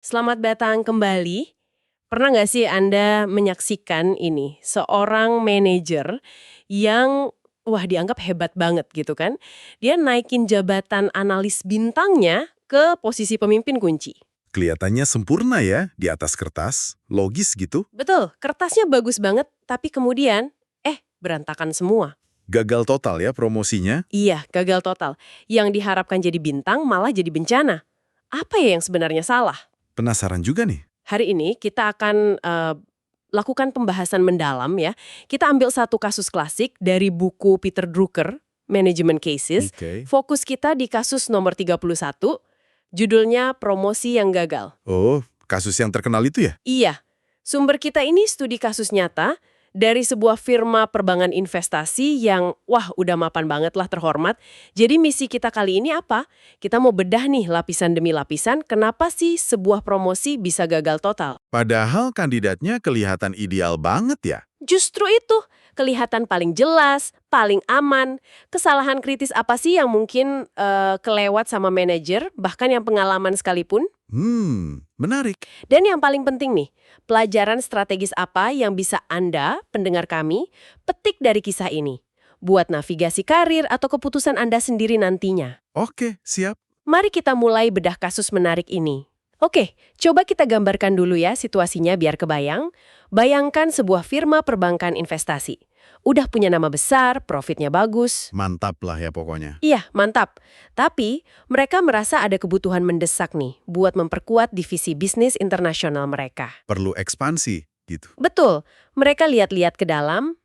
Selamat datang kembali. Pernah nggak sih Anda menyaksikan ini, seorang manajer yang, wah dianggap hebat banget gitu kan. Dia naikin jabatan analis bintangnya ke posisi pemimpin kunci. Kelihatannya sempurna ya, di atas kertas, logis gitu. Betul, kertasnya bagus banget, tapi kemudian, berantakan semua. Gagal total ya promosinya. Iya, gagal total. Yang diharapkan jadi bintang malah jadi bencana. Apa ya yang sebenarnya salah? Penasaran juga nih. Hari ini kita akan lakukan pembahasan mendalam ya. Kita ambil satu kasus klasik dari buku Peter Drucker, Management Cases. Oke. Fokus kita di kasus nomor 31, judulnya Promosi yang Gagal. Oh, kasus yang terkenal itu ya? Iya, sumber kita ini studi kasus nyata dari sebuah firma perbankan investasi yang, wah udah mapan banget lah terhormat. Jadi misi kita kali ini apa? Kita mau bedah nih lapisan demi lapisan, kenapa sih sebuah promosi bisa gagal total? Padahal kandidatnya kelihatan ideal banget ya. Justru itu, kelihatan paling jelas, paling aman. Kesalahan kritis apa sih yang mungkin kelewat sama manajer, bahkan yang pengalaman sekalipun? Menarik. Dan yang paling penting nih, pelajaran strategis apa yang bisa Anda, pendengar kami, petik dari kisah ini? Buat navigasi karir atau keputusan Anda sendiri nantinya. Oke, siap. Mari kita mulai bedah kasus menarik ini. Oke, coba kita gambarkan dulu ya situasinya biar kebayang. Bayangkan sebuah firma perbankan investasi. Udah punya nama besar, profitnya bagus. Mantap lah ya pokoknya. Iya, mantap. Tapi, mereka merasa ada kebutuhan mendesak nih buat memperkuat divisi bisnis internasional mereka. Perlu ekspansi gitu. Betul, mereka lihat-lihat ke dalam.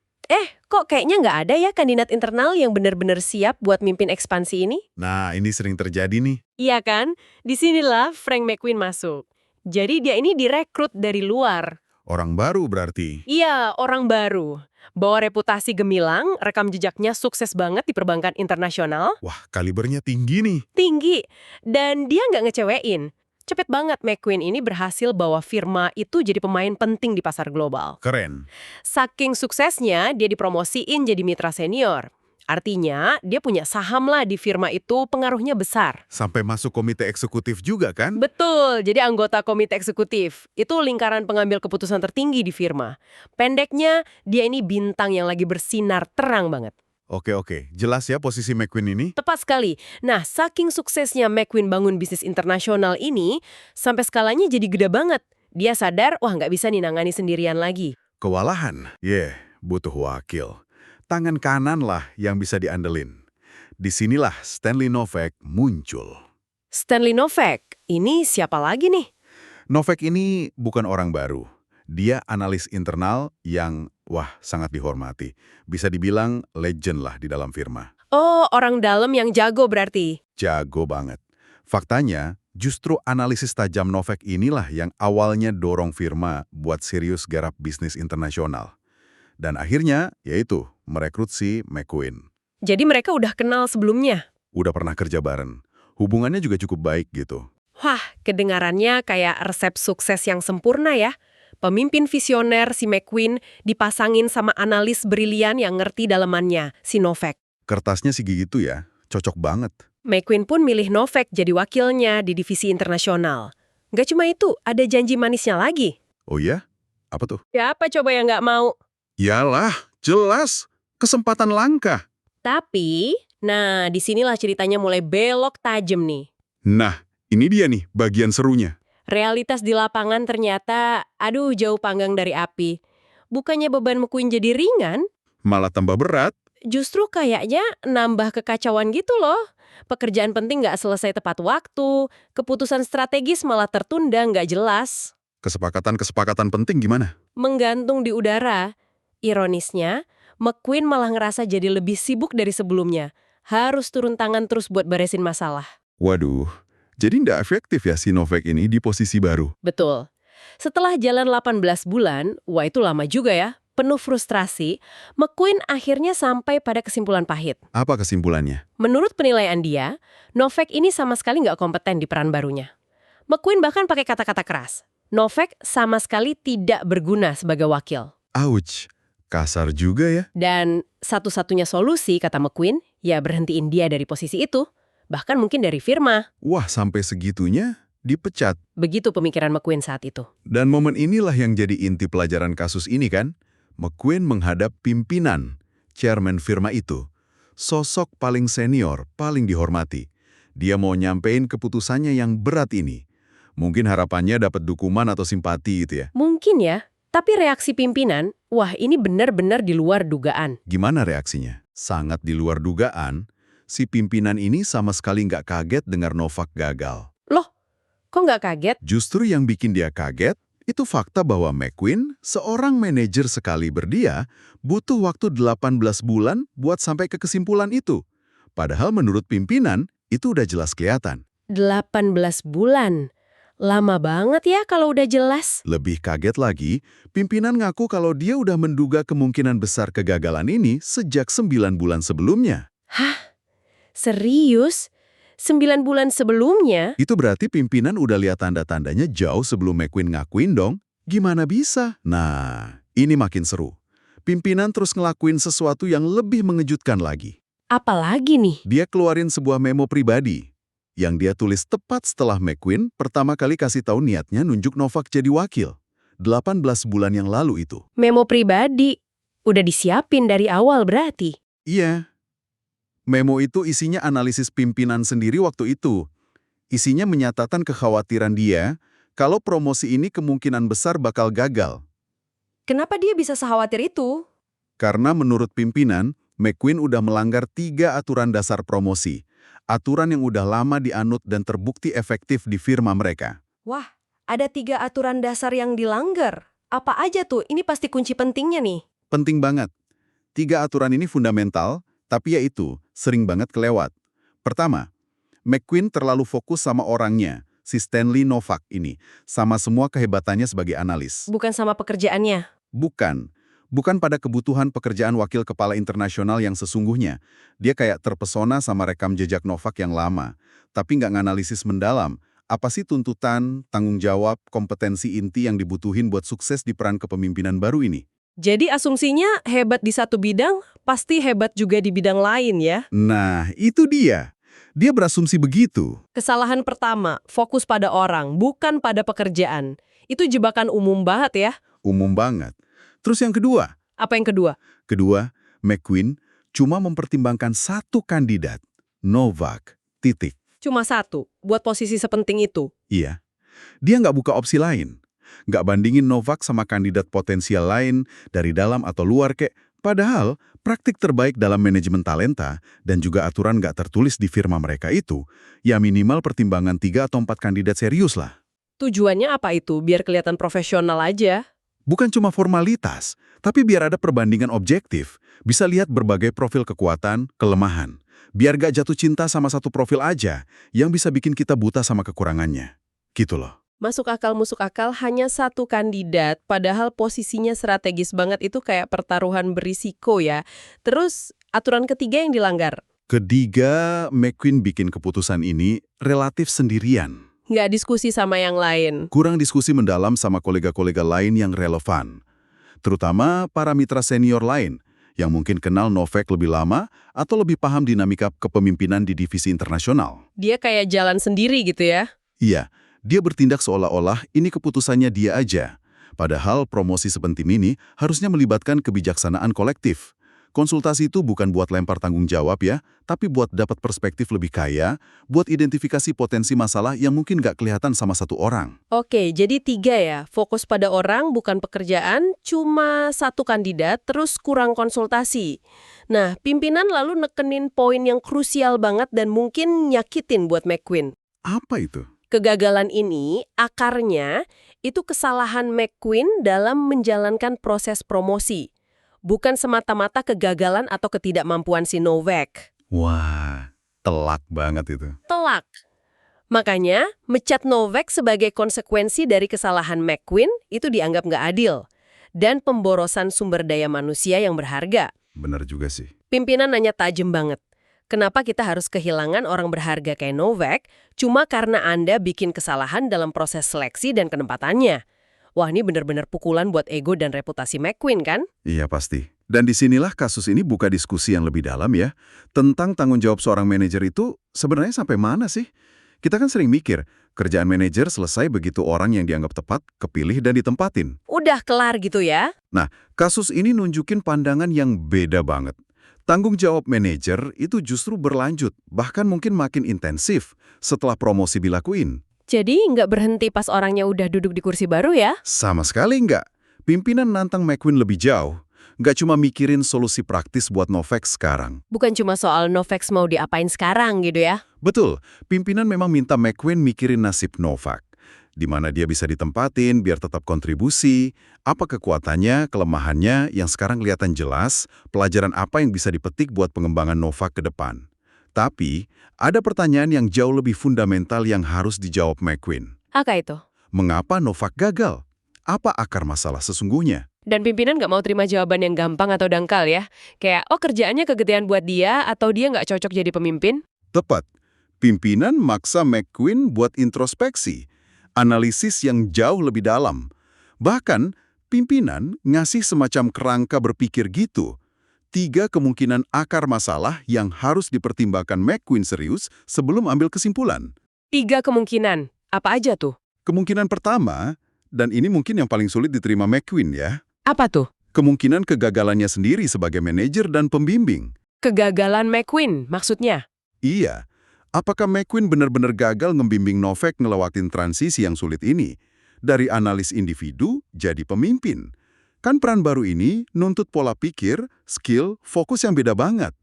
Kok kayaknya nggak ada ya kandidat internal yang benar-benar siap buat mimpin ekspansi ini? Nah, ini sering terjadi nih. Iya kan? Disinilah Frank McQueen masuk. Jadi dia ini direkrut dari luar. Orang baru berarti. Iya, orang baru. Bawa reputasi gemilang, rekam jejaknya sukses banget di perbankan internasional. Wah, kalibernya tinggi nih. Tinggi. Dan dia nggak ngecewain. Cepet banget McQueen ini berhasil bawa firma itu jadi pemain penting di pasar global. Keren. Saking suksesnya, dia dipromosiin jadi mitra senior. Artinya, dia punya saham lah di firma itu, pengaruhnya besar. Sampai masuk komite eksekutif juga kan? Betul, jadi anggota komite eksekutif. Itu lingkaran pengambil keputusan tertinggi di firma. Pendeknya, dia ini bintang yang lagi bersinar terang banget. Oke. Jelas ya posisi McQueen ini? Tepat sekali. Nah, saking suksesnya McQueen bangun bisnis internasional ini, sampai skalanya jadi gede banget. Dia sadar, wah nggak bisa nih nangani sendirian lagi. Kewalahan? Butuh wakil. Tangan kanan lah yang bisa diandelin. Disinilah Stanley Novak muncul. Stanley Novak, ini siapa lagi nih? Novak ini bukan orang baru. Dia analis internal yang, sangat dihormati. Bisa dibilang legend lah di dalam firma. Oh, orang dalam yang jago berarti. Jago banget. Faktanya, justru analisis tajam Novak inilah yang awalnya dorong firma buat serius garap bisnis internasional. Dan akhirnya, yaitu merekrut si McQueen. Jadi mereka udah kenal sebelumnya? Udah pernah kerja bareng. Hubungannya juga cukup baik gitu. Wah, kedengarannya kayak resep sukses yang sempurna ya. Pemimpin visioner si McQueen dipasangin sama analis brilian yang ngerti dalemannya, si Novak. Kertasnya sih gitu ya, cocok banget. McQueen pun milih Novak jadi wakilnya di divisi internasional. Nggak cuma itu, ada janji manisnya lagi. Oh iya? Apa tuh? Ya apa coba yang nggak mau? Yalah, jelas. Kesempatan langka. Tapi, nah disinilah ceritanya mulai belok tajam nih. Nah, ini dia nih bagian serunya. Realitas di lapangan ternyata, jauh panggang dari api. Bukannya beban McQueen jadi ringan, Malah tambah berat. justru kayaknya nambah kekacauan gitu loh. Pekerjaan penting nggak selesai tepat waktu, keputusan strategis malah tertunda nggak jelas. Kesepakatan penting gimana? Menggantung di udara. Ironisnya, McQueen malah ngerasa jadi lebih sibuk dari sebelumnya. Harus turun tangan terus buat beresin masalah. Waduh, jadi nggak efektif ya si Novak ini di posisi baru. Betul. Setelah jalan 18 bulan, wah itu lama juga ya, penuh frustrasi, McQueen akhirnya sampai pada kesimpulan pahit. Apa kesimpulannya? Menurut penilaian dia, Novak ini sama sekali nggak kompeten di peran barunya. McQueen bahkan pakai kata-kata keras. Novak sama sekali tidak berguna sebagai wakil. Ouch, kasar juga ya. Dan satu-satunya solusi, kata McQueen, ya berhentiin dia dari posisi itu. Bahkan mungkin dari firma. Wah, sampai segitunya dipecat. Begitu pemikiran McQueen saat itu. Dan momen inilah yang jadi inti pelajaran kasus ini kan. McQueen menghadap pimpinan, chairman firma itu. Sosok paling senior, paling dihormati. Dia mau nyampein keputusannya yang berat ini. Mungkin harapannya dapat dukungan atau simpati gitu ya. Mungkin ya, tapi reaksi pimpinan, wah ini benar-benar di luar dugaan. Gimana reaksinya? Sangat di luar dugaan. Si pimpinan ini sama sekali nggak kaget dengar Novak gagal. Loh, kok nggak kaget? Justru yang bikin dia kaget, itu fakta bahwa McQueen, seorang manajer sekali berdia, butuh waktu 18 bulan buat sampai ke kesimpulan itu. Padahal menurut pimpinan, itu udah jelas kelihatan. 18 bulan. Lama banget ya kalau udah jelas. Lebih kaget lagi, pimpinan ngaku kalau dia udah menduga kemungkinan besar kegagalan ini sejak 9 bulan sebelumnya. Hah? Serius? 9 bulan sebelumnya? Itu berarti pimpinan udah lihat tanda-tandanya jauh sebelum McQueen ngakuin dong. Gimana bisa? Nah, ini makin seru. Pimpinan terus ngelakuin sesuatu yang lebih mengejutkan lagi. Apalagi nih? Dia keluarin sebuah memo pribadi yang dia tulis tepat setelah McQueen pertama kali kasih tahu niatnya nunjuk Novak jadi wakil. 18 bulan yang lalu itu. Memo pribadi. Udah disiapin dari awal berarti. Iya. Memo itu isinya analisis pimpinan sendiri waktu itu. Isinya menyatakan kekhawatiran dia kalau promosi ini kemungkinan besar bakal gagal. Kenapa dia bisa sekhawatir itu? Karena menurut pimpinan, McQueen udah melanggar 3 aturan dasar promosi. Aturan yang udah lama dianut dan terbukti efektif di firma mereka. Wah, ada 3 aturan dasar yang dilanggar. Apa aja tuh? Ini pasti kunci pentingnya nih. Penting banget. 3 aturan ini fundamental, tapi ya itu, sering banget kelewat. Pertama, McQueen terlalu fokus sama orangnya, si Stanley Novak ini, sama semua kehebatannya sebagai analis. Bukan sama pekerjaannya. Bukan pada kebutuhan pekerjaan wakil kepala internasional yang sesungguhnya. Dia kayak terpesona sama rekam jejak Novak yang lama, tapi nggak nganalisis mendalam. Apa sih tuntutan, tanggung jawab, kompetensi inti yang dibutuhin buat sukses di peran kepemimpinan baru ini? Jadi asumsinya hebat di satu bidang, pasti hebat juga di bidang lain ya. Nah, itu dia. Dia berasumsi begitu. Kesalahan pertama, fokus pada orang, bukan pada pekerjaan. Itu jebakan umum banget ya. Umum banget. Terus yang kedua? Apa yang kedua? Kedua, McQueen cuma mempertimbangkan satu kandidat, Novak, titik. Cuma satu, buat posisi sepenting itu. Iya. Dia nggak buka opsi lain. Nggak bandingin Novak sama kandidat potensial lain dari dalam atau luar kek. Padahal, praktik terbaik dalam manajemen talenta dan juga aturan nggak tertulis di firma mereka itu, ya minimal pertimbangan 3 atau 4 kandidat serius lah. Tujuannya apa itu? Biar kelihatan profesional aja. Bukan cuma formalitas, tapi biar ada perbandingan objektif. Bisa lihat berbagai profil kekuatan, kelemahan. Biar gak jatuh cinta sama satu profil aja yang bisa bikin kita buta sama kekurangannya. Gitu loh. Masuk akal hanya satu kandidat, padahal posisinya strategis banget itu kayak pertaruhan berisiko ya. Terus aturan ketiga yang dilanggar. Ketiga, McQueen bikin keputusan ini relatif sendirian. Nggak diskusi sama yang lain. Kurang diskusi mendalam sama kolega-kolega lain yang relevan. Terutama para mitra senior lain yang mungkin kenal Novak lebih lama atau lebih paham dinamika kepemimpinan di divisi internasional. Dia kayak jalan sendiri gitu ya. Iya, dia bertindak seolah-olah ini keputusannya dia aja. Padahal promosi sepenting ini harusnya melibatkan kebijaksanaan kolektif. Konsultasi itu bukan buat lempar tanggung jawab ya, tapi buat dapat perspektif lebih kaya, buat identifikasi potensi masalah yang mungkin nggak kelihatan sama satu orang. Oke, jadi 3 ya. Fokus pada orang, bukan pekerjaan, cuma satu kandidat, terus kurang konsultasi. Nah, pimpinan lalu nekenin poin yang krusial banget dan mungkin nyakitin buat McQueen. Apa itu? Kegagalan ini, akarnya, itu kesalahan McQueen dalam menjalankan proses promosi. Bukan semata-mata kegagalan atau ketidakmampuan si Novak. Wah, telak banget itu. Telak. Makanya, mecat Novak sebagai konsekuensi dari kesalahan McQueen itu dianggap nggak adil. Dan pemborosan sumber daya manusia yang berharga. Bener juga sih. Pimpinan nanya tajam banget. Kenapa kita harus kehilangan orang berharga kayak Novak cuma karena Anda bikin kesalahan dalam proses seleksi dan penempatannya? Wah, ini benar-benar pukulan buat ego dan reputasi McQueen, kan? Iya, pasti. Dan disinilah kasus ini buka diskusi yang lebih dalam ya, tentang tanggung jawab seorang manajer itu sebenarnya sampai mana sih? Kita kan sering mikir, Kerjaan manajer selesai begitu orang yang dianggap tepat kepilih dan ditempatin. Udah kelar gitu ya? Nah, kasus ini nunjukin pandangan yang beda banget. Tanggung jawab manajer itu justru berlanjut, bahkan mungkin makin intensif setelah promosi dilakuin. Jadi nggak berhenti pas orangnya udah duduk di kursi baru ya? Sama sekali nggak. Pimpinan nantang McQueen lebih jauh. Nggak cuma mikirin solusi praktis buat Novak sekarang. Bukan cuma soal Novex mau diapain sekarang gitu ya? Betul, pimpinan memang minta McQueen mikirin nasib Novak. Di mana dia bisa ditempatin biar tetap kontribusi, apa kekuatannya, kelemahannya yang sekarang kelihatan jelas, pelajaran apa yang bisa dipetik buat pengembangan Novak ke depan. Tapi, ada pertanyaan yang jauh lebih fundamental yang harus dijawab McQueen. Apa itu? Mengapa Novak gagal? Apa akar masalah sesungguhnya? Dan pimpinan nggak mau terima jawaban yang gampang atau dangkal ya? Kayak, oh kerjaannya kegedean buat dia atau dia nggak cocok jadi pemimpin? Tepat. Pimpinan maksa McQueen buat introspeksi, analisis yang jauh lebih dalam. Bahkan, pimpinan ngasih semacam kerangka berpikir gitu. 3 kemungkinan akar masalah yang harus dipertimbangkan McQueen serius sebelum ambil kesimpulan. 3 kemungkinan. Apa aja tuh? Kemungkinan pertama, dan ini mungkin yang paling sulit diterima McQueen ya, Apa tuh? kemungkinan kegagalannya sendiri sebagai manajer dan pembimbing. Kegagalan McQueen maksudnya? Iya, apakah McQueen benar-benar gagal ngembimbing Novak ngelewatin transisi yang sulit ini? Dari analis individu jadi pemimpin. Kan peran baru ini nuntut pola pikir, skill, fokus yang beda banget.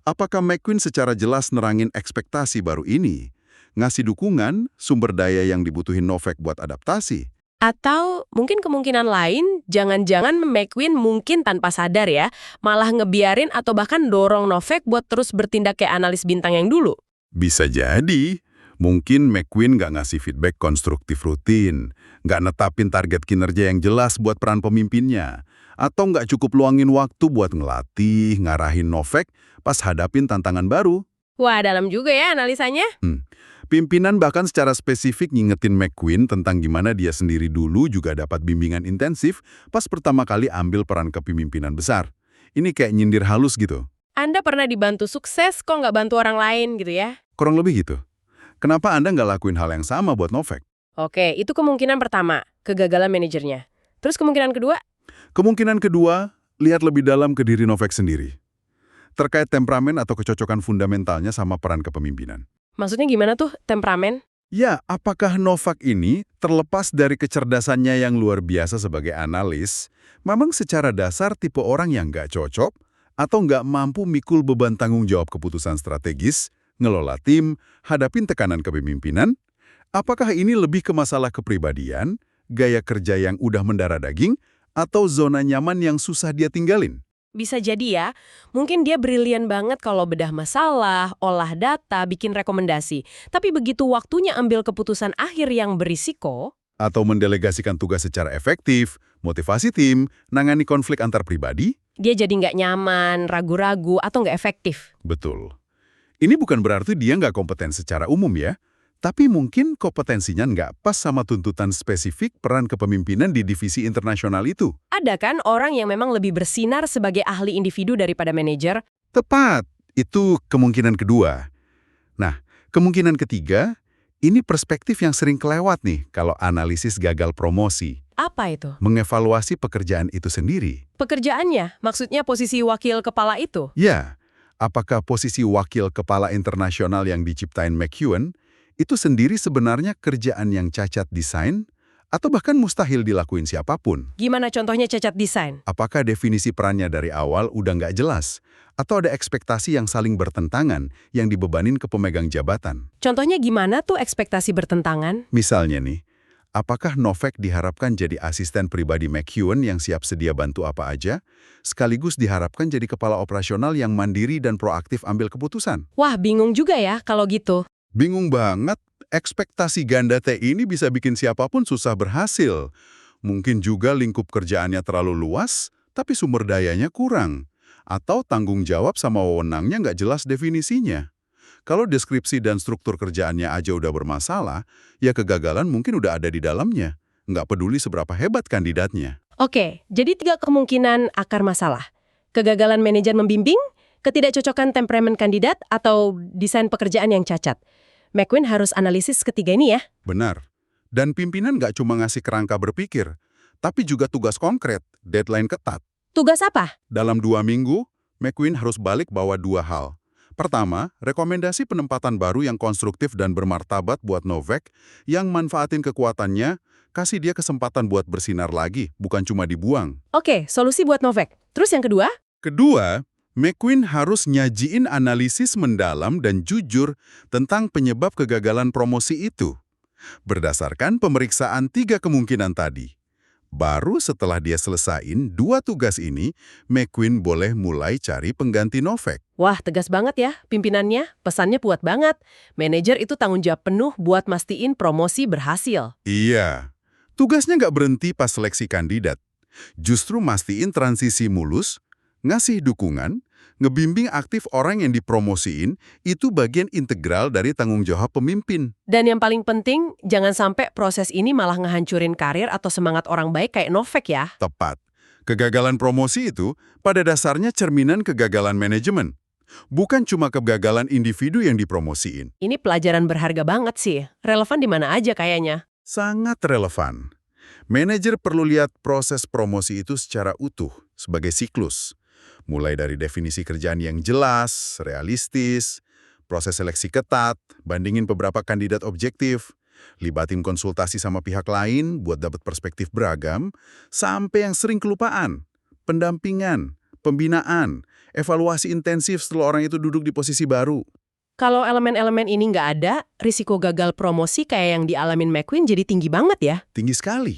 Apakah McQueen secara jelas nerangin ekspektasi baru ini? Ngasih dukungan, sumber daya yang dibutuhin Novak buat adaptasi? Atau mungkin kemungkinan lain, jangan-jangan McQueen mungkin tanpa sadar ya, malah ngebiarin atau bahkan dorong Novak buat terus bertindak kayak analis bintang yang dulu. Bisa jadi. Mungkin McQueen nggak ngasih feedback konstruktif rutin, nggak netapin target kinerja yang jelas buat peran pemimpinnya, atau nggak cukup luangin waktu buat ngelatih, ngarahin Novak pas hadapin tantangan baru. Wah, dalam juga ya analisanya. Pimpinan bahkan secara spesifik ngingetin McQueen tentang gimana dia sendiri dulu juga dapat bimbingan intensif pas pertama kali ambil peran kepemimpinan besar. Ini kayak nyindir halus gitu. Anda pernah dibantu sukses, kok nggak bantu orang lain gitu ya? Kurang lebih gitu. Kenapa Anda nggak lakuin hal yang sama buat Novak? Oke, itu kemungkinan pertama, kegagalan manajernya. Terus kemungkinan kedua? Kemungkinan kedua, lihat lebih dalam ke diri Novak sendiri. Terkait temperamen atau kecocokan fundamentalnya sama peran kepemimpinan. Maksudnya gimana tuh temperamen? Ya, apakah Novak ini terlepas dari kecerdasannya yang luar biasa sebagai analis, memang secara dasar tipe orang yang nggak cocok atau nggak mampu mikul beban tanggung jawab keputusan strategis, ngelola tim, hadapin tekanan kepemimpinan? Apakah ini lebih ke masalah kepribadian, gaya kerja yang udah mendarah daging, atau zona nyaman yang susah dia tinggalin? Bisa jadi ya, mungkin dia brilian banget kalau bedah masalah, olah data, bikin rekomendasi. Tapi begitu waktunya ambil keputusan akhir yang berisiko, Atau mendelegasikan tugas secara efektif, motivasi tim, nangani konflik antar pribadi? dia jadi nggak nyaman, ragu-ragu, atau nggak efektif. Betul. Ini bukan berarti dia nggak kompeten secara umum ya, tapi mungkin kompetensinya nggak pas sama tuntutan spesifik peran kepemimpinan di divisi internasional itu. Ada kan orang yang memang lebih bersinar sebagai ahli individu daripada manajer? Tepat, itu kemungkinan kedua. Nah, kemungkinan ketiga, ini perspektif yang sering kelewat nih kalau analisis gagal promosi. Apa itu? Mengevaluasi pekerjaan itu sendiri. Pekerjaannya, maksudnya posisi wakil kepala itu? Ya, apakah posisi wakil kepala internasional yang diciptain McEwen itu sendiri sebenarnya kerjaan yang cacat desain atau bahkan mustahil dilakuin siapapun? Gimana contohnya cacat desain? Apakah definisi perannya dari awal udah nggak jelas? Atau ada ekspektasi yang saling bertentangan yang dibebanin ke pemegang jabatan? Contohnya gimana tuh ekspektasi bertentangan? Misalnya nih, apakah Novak diharapkan jadi asisten pribadi McEwen yang siap sedia bantu apa aja, sekaligus diharapkan jadi kepala operasional yang mandiri dan proaktif ambil keputusan? Wah, bingung juga ya kalau gitu. Bingung banget, ekspektasi ganda T ini bisa bikin siapapun susah berhasil. Mungkin juga lingkup kerjaannya terlalu luas, tapi sumber dayanya kurang. Atau tanggung jawab sama wewenangnya nggak jelas definisinya. Kalau deskripsi dan struktur kerjaannya aja udah bermasalah, ya kegagalan mungkin udah ada di dalamnya. Nggak peduli seberapa hebat kandidatnya. Oke, jadi 3 kemungkinan akar masalah. Kegagalan manajer membimbing, ketidakcocokan temperamen kandidat, atau desain pekerjaan yang cacat. McQueen harus analisis ketiga ini ya. Benar. Dan pimpinan nggak cuma ngasih kerangka berpikir, tapi juga tugas konkret, deadline ketat. Tugas apa? Dalam 2 minggu, McQueen harus balik bawa 2 hal. Pertama, rekomendasi penempatan baru yang konstruktif dan bermartabat buat Novak, yang manfaatin kekuatannya, kasih dia kesempatan buat bersinar lagi, bukan cuma dibuang. Oke, solusi buat Novak. Terus yang kedua? Kedua, McQueen harus nyajiin analisis mendalam dan jujur tentang penyebab kegagalan promosi itu. Berdasarkan pemeriksaan 3 kemungkinan tadi. Baru setelah dia selesain 2 tugas ini, McQueen boleh mulai cari pengganti Novak. Wah, tegas banget ya pimpinannya. Pesannya kuat banget. Manajer itu tanggung jawab penuh buat mastiin promosi berhasil. Iya, tugasnya nggak berhenti pas seleksi kandidat. Justru mastiin transisi mulus, ngasih dukungan, ngebimbing aktif orang yang dipromosiin, itu bagian integral dari tanggung jawab pemimpin. Dan yang paling penting, jangan sampai proses ini malah ngehancurin karir atau semangat orang baik kayak Novak ya. Tepat. Kegagalan promosi itu pada dasarnya cerminan kegagalan manajemen. Bukan cuma kegagalan individu yang dipromosiin. Ini pelajaran berharga banget sih. Relevan di mana aja kayaknya. Sangat relevan. Manajer perlu lihat proses promosi itu secara utuh, sebagai siklus. Mulai dari definisi kerjaan yang jelas, realistis, proses seleksi ketat, bandingin beberapa kandidat objektif, libatin konsultasi sama pihak lain buat dapat perspektif beragam, sampai yang sering kelupaan, pendampingan, pembinaan, evaluasi intensif setelah orang itu duduk di posisi baru. Kalau elemen-elemen ini nggak ada, risiko gagal promosi kayak yang dialamin McQueen jadi tinggi banget ya. Tinggi sekali.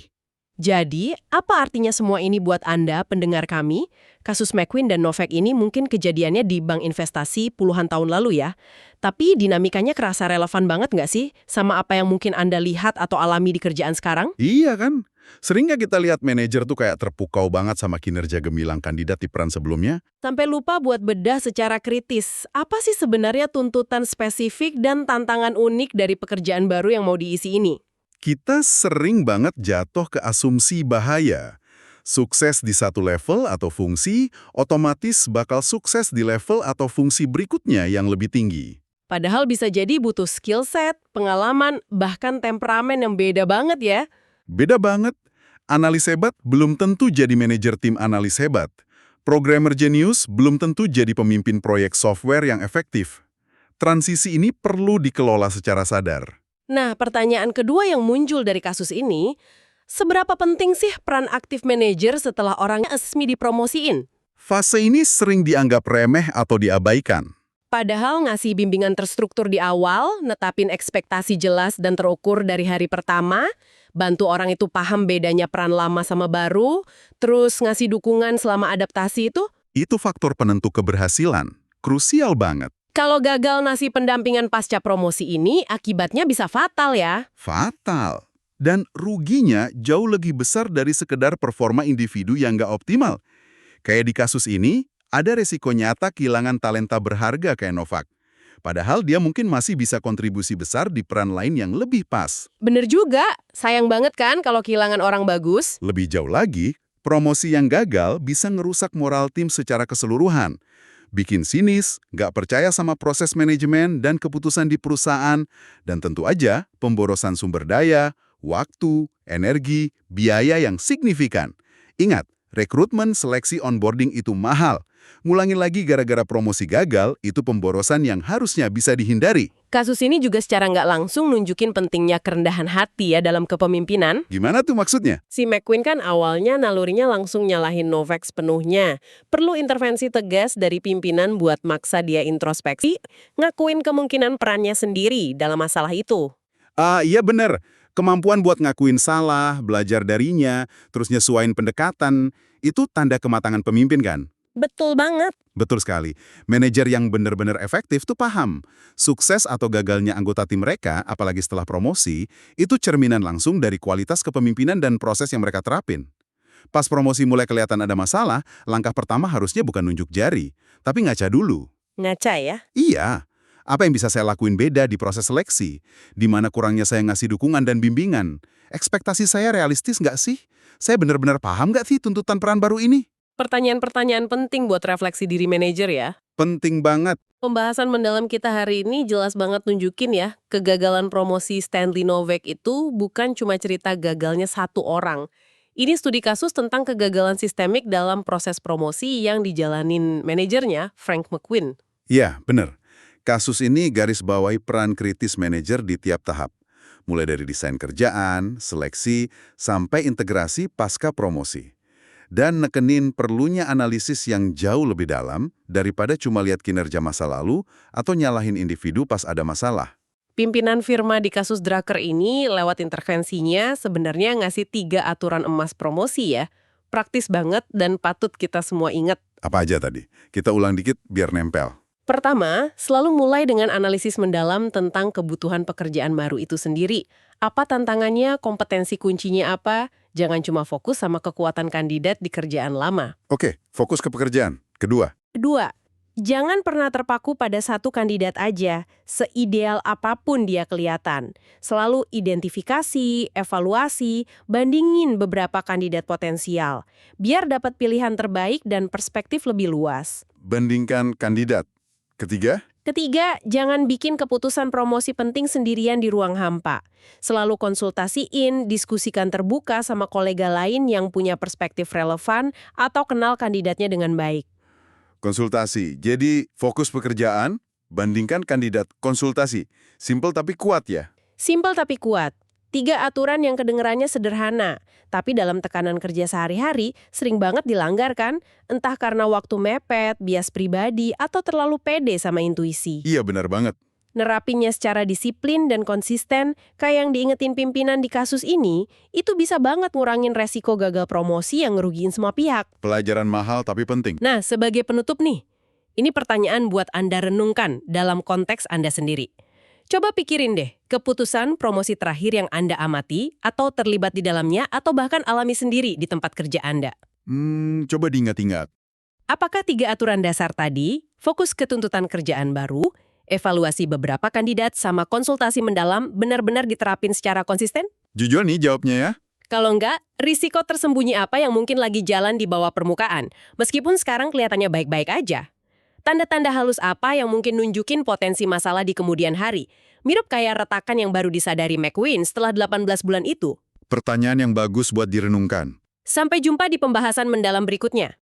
Jadi, apa artinya semua ini buat Anda, pendengar kami? Kasus McQueen dan Novak ini mungkin kejadiannya di bank investasi puluhan tahun lalu ya. Tapi dinamikanya kerasa relevan banget nggak sih sama apa yang mungkin Anda lihat atau alami di kerjaan sekarang? Iya kan? Sering nggak kita lihat manajer tuh kayak terpukau banget sama kinerja gemilang kandidat di peran sebelumnya? Sampai lupa buat bedah secara kritis. Apa sih sebenarnya tuntutan spesifik dan tantangan unik dari pekerjaan baru yang mau diisi ini? Kita sering banget jatuh ke asumsi bahaya. Sukses di satu level atau fungsi, otomatis bakal sukses di level atau fungsi berikutnya yang lebih tinggi. Padahal bisa jadi butuh skill set, pengalaman, bahkan temperamen yang beda banget ya. Beda banget. Analis hebat belum tentu jadi manajer tim analis hebat. Programmer jenius belum tentu jadi pemimpin proyek software yang efektif. Transisi ini perlu dikelola secara sadar. Nah, pertanyaan kedua yang muncul dari kasus ini, seberapa penting sih peran aktif manajer setelah orangnya resmi dipromosiin? Fase ini sering dianggap remeh atau diabaikan. Padahal ngasih bimbingan terstruktur di awal, netapin ekspektasi jelas dan terukur dari hari pertama, bantu orang itu paham bedanya peran lama sama baru, terus ngasih dukungan selama adaptasi Itu faktor penentu keberhasilan. Krusial banget. kalau gagal ngasih pendampingan pasca promosi ini, akibatnya bisa fatal ya. Fatal. Dan ruginya jauh lebih besar dari sekedar performa individu yang nggak optimal. Kayak di kasus ini, ada resiko nyata kehilangan talenta berharga kayak Novak. Padahal dia mungkin masih bisa kontribusi besar di peran lain yang lebih pas. Bener juga, sayang banget kan kalau kehilangan orang bagus. Lebih jauh lagi, promosi yang gagal bisa ngerusak moral tim secara keseluruhan. Bikin sinis, nggak percaya sama proses manajemen dan keputusan di perusahaan, dan tentu aja pemborosan sumber daya, waktu, energi, biaya yang signifikan. Ingat, rekrutmen, seleksi, onboarding itu mahal. Ngulangin lagi gara-gara promosi gagal, itu pemborosan yang harusnya bisa dihindari. Kasus ini juga secara nggak langsung nunjukin pentingnya kerendahan hati ya dalam kepemimpinan. Gimana tuh maksudnya? Si McQueen kan awalnya nalurinya langsung nyalahin Novak sepenuhnya. Perlu intervensi tegas dari pimpinan buat maksa dia introspeksi, ngakuin kemungkinan perannya sendiri dalam masalah itu. Iya bener. Kemampuan buat ngakuin salah, belajar darinya, terus nyesuain pendekatan, itu tanda kematangan pemimpin kan? Betul banget. Betul sekali. Manajer yang benar-benar efektif tuh paham. Sukses atau gagalnya anggota tim mereka, apalagi setelah promosi, itu cerminan langsung dari kualitas kepemimpinan dan proses yang mereka terapin. Pas promosi mulai kelihatan ada masalah, langkah pertama harusnya bukan nunjuk jari, tapi ngaca dulu. Ngaca ya? Iya. Apa yang bisa saya lakuin beda di proses seleksi? Di mana kurangnya saya ngasih dukungan dan bimbingan? Ekspektasi saya realistis nggak sih? Saya benar-benar paham nggak sih tuntutan peran baru ini? Pertanyaan-pertanyaan penting buat refleksi diri manajer ya. Penting banget. Pembahasan mendalam kita hari ini jelas banget nunjukin ya, kegagalan promosi Stanley Novak itu bukan cuma cerita gagalnya satu orang. Ini studi kasus tentang kegagalan sistemik dalam proses promosi yang dijalanin manajernya, Frank McQueen. Ya, benar. Kasus ini garis bawahi peran kritis manajer di tiap tahap. Mulai dari desain kerjaan, seleksi, sampai integrasi pasca promosi. Dan nekenin perlunya analisis yang jauh lebih dalam daripada cuma lihat kinerja masa lalu atau nyalahin individu pas ada masalah. Pimpinan firma di kasus Drucker ini lewat intervensinya sebenarnya ngasih 3 aturan emas promosi ya. Praktis banget dan patut kita semua ingat. Apa aja tadi? Kita ulang dikit biar nempel. Pertama, selalu mulai dengan analisis mendalam tentang kebutuhan pekerjaan baru itu sendiri. Apa tantangannya, kompetensi kuncinya apa, jangan cuma fokus sama kekuatan kandidat di kerjaan lama. Oke, fokus ke pekerjaan. Kedua, Kedua, jangan pernah terpaku pada satu kandidat aja, seideal apapun dia kelihatan. Selalu identifikasi, evaluasi, bandingin beberapa kandidat potensial, biar dapat pilihan terbaik dan perspektif lebih luas. bandingkan kandidat. Ketiga, Ketiga, jangan bikin keputusan promosi penting sendirian di ruang hampa. Selalu konsultasiin, diskusikan terbuka sama kolega lain yang punya perspektif relevan atau kenal kandidatnya dengan baik. konsultasi. Jadi, fokus pekerjaan, bandingkan kandidat, konsultasi. Simpel tapi kuat ya. Simpel tapi kuat. 3 aturan yang kedengerannya sederhana, tapi dalam tekanan kerja sehari-hari sering banget dilanggar kan? Entah karena waktu mepet, bias pribadi, atau terlalu pede sama intuisi. Iya, benar banget. Nerapinya secara disiplin dan konsisten, kayak yang diingetin pimpinan di kasus ini, itu bisa banget ngurangin resiko gagal promosi yang ngerugiin semua pihak. Pelajaran mahal tapi penting. Nah, sebagai penutup nih, ini pertanyaan buat Anda renungkan dalam konteks Anda sendiri. Coba pikirin deh, keputusan promosi terakhir yang Anda amati, atau terlibat di dalamnya, atau bahkan alami sendiri di tempat kerja Anda. Coba diingat-ingat. Apakah 3 aturan dasar tadi, fokus ke tuntutan kerjaan baru, evaluasi beberapa kandidat, sama konsultasi mendalam benar-benar diterapin secara konsisten? Jujur nih jawabnya ya. Kalau enggak, risiko tersembunyi apa yang mungkin lagi jalan di bawah permukaan, meskipun sekarang kelihatannya baik-baik aja? Tanda-tanda halus apa yang mungkin nunjukin potensi masalah di kemudian hari? Mirip kayak retakan yang baru disadari McQueen setelah 18 bulan itu. Pertanyaan yang bagus buat direnungkan. Sampai jumpa di pembahasan mendalam berikutnya.